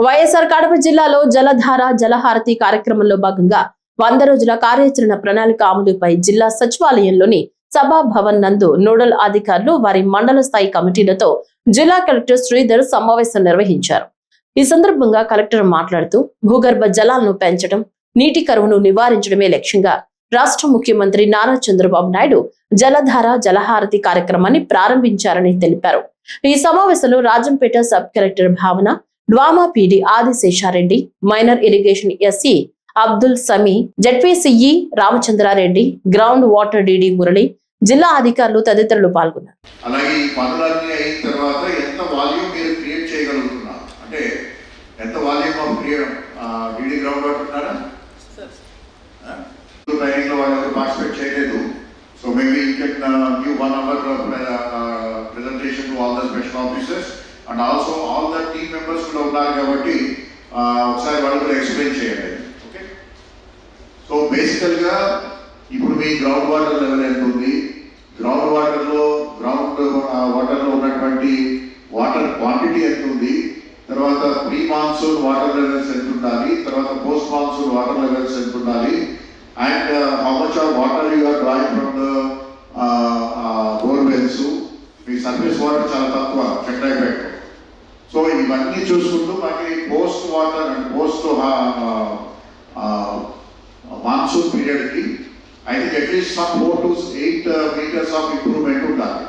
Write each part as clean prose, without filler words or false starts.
వైఎస్ఆర్ కడప జిల్లాలో జలధార జలహారతి కార్యక్రమంలో భాగంగా 100 రోజుల కార్యాచరణ ప్రణాళిక అమలుపై జిల్లా సచివాలయంలోని సభా భవన్ నందు నోడల్ అధికారులు వారి మండల స్థాయి కమిటీలతో జిల్లా కలెక్టర్ శ్రీధర్ సమావేశం నిర్వహించారు. ఈ సందర్భంగా కలెక్టర్ మాట్లాడుతూ భూగర్భ జలాలను పెంచడం, నీటి కరువును నివారించడమే లక్ష్యంగా రాష్ట్ర ముఖ్యమంత్రి నారా చంద్రబాబు నాయుడు జలధార జలహారతి కార్యక్రమాన్ని ప్రారంభించారని తెలిపారు. ఈ సమావేశంలో Rajampet sub collector Bhavana, DWAMA PD Adiseshareddy, minor irrigation SE Abdul Sami, ZP CE Ramachandrareddy, ground water DD Murali, జిల్లా అధికారులు తదితరులు పాల్గొన్నారు. అలాగే ఈ పనులన్నీ అయిన తర్వాత ఎంత వాల్యూమ్ మీరు క్రియేట్ చేయగలుగుతున్నారు అంటే ఎంత volume of DD ground water ఉన్నారా ట్రైనింగ్ లో వాళ్ళు పార్టిసిపేట్ చేయలేదు. So maybe you can give 1 hour presentation to all the special officers and also all the team members కూడా ఉన్నారు కాబట్టి ఒకసారి వాళ్ళు కూడా ఎక్స్ప్లెయిన్ చేయండి. ఓకే, సో బేసికల్గా ఇప్పుడు మీ గ్రౌండ్ వాటర్ లెవెల్ ఎంత ఉంది, గ్రౌండ్ వాటర్లో ఉన్నటువంటి వాటర్ క్వాంటిటీ ఎంత ఉంది, తర్వాత ప్రీ మాన్సూన్ వాటర్ లెవెల్స్ ఎంత ఉండాలి, తర్వాత పోస్ట్ మాన్సూన్ వాటర్ లెవెల్స్ ఎంత ఉండాలి, and how much of water you are drawing from the borewells. మీ సర్ఫేస్ వాటర్ చాలా తక్కువ చెట్టాయిపేట. సో ఇవన్నీ చూసుకుంటూ మనకి post water and post monsoon పీరియడ్కి I think at least some 4 to 8 meters of improvement ఉండాలి.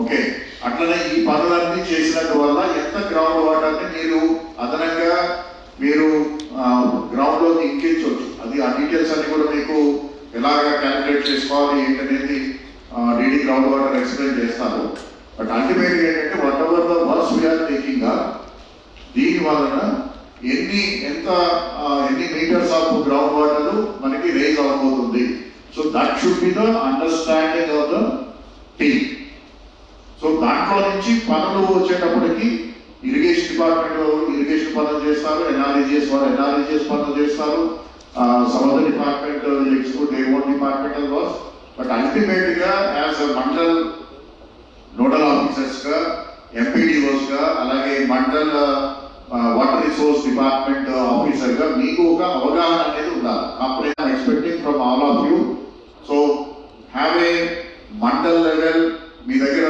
ఓకే, అట్లనే ఈ పనులన్నీ చేసినందువల్ల ఎంత గ్రౌండ్ వాటర్ని మీరు అదనంగా మీరు గ్రౌండ్లోకి ఇంకించవచ్చు. అది ఆ డీటెయిల్స్ అన్ని కూడా మీకు ఎలాగా క్యాలిక్యులేట్ చేసుకోవాలి ఏంటనేది డీడీ గ్రౌండ్ వాటర్ ఎక్స్ప్లెయిన్ చేస్తారు. బట్ అల్టిమేట్గా ఏంటంటే whatever the works we are taking దీని వలన ఎన్ని మీటర్స్ ఆఫ్ గ్రౌండ్ వాటర్ మనకి రేజ్ అవబోతుంది. So that should be the understanding of the team. So దాంట్లో నుంచి పనులు వచ్చేటప్పటికి ఇరిగేషన్ డిపార్ట్మెంట్ ఇరిగేషన్ పనులు చేస్తారు, ఎన్ఆర్ఈజిఎస్ వాళ్ళు ఎన్ఆర్ఈజిఎస్ పనులు చేస్తారు, సముద్ర డిపార్ట్మెంట్ ఎగ్జిక్యూట్ ఏమోన్ డిపార్ట్మెంటల్ వర్క్స్. బట్ అల్టిమేట్గా యాజ్ అ మండల్ నోడల్ ఆఫీసర్స్గా, ఎంపీడీఓస్గా, అలాగే మండల్ వాటర్ రిసోర్స్ డిపార్ట్మెంట్ ఆఫీసర్గా మీకు ఒక అవగాహన అనేది ఉండాలి. Complete expecting from all of you. So have a mandal level మీ దగ్గర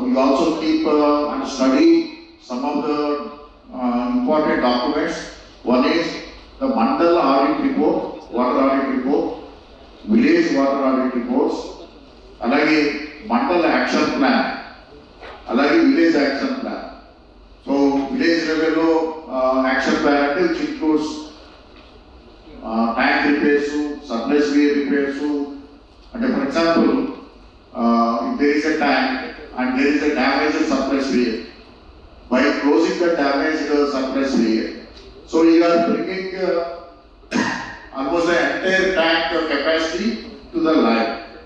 you also keep and study some of the important documents. One is the mandal audit report, water audit report, village water audit reports, alage mandal action plan, alage village action plan. So village level lo action plan ante which includes tank repairs, surplus weir repairs. And for example, if there is a tank and there is a damaged surplus weir, by closing the damaged surplus weir, so you are bringing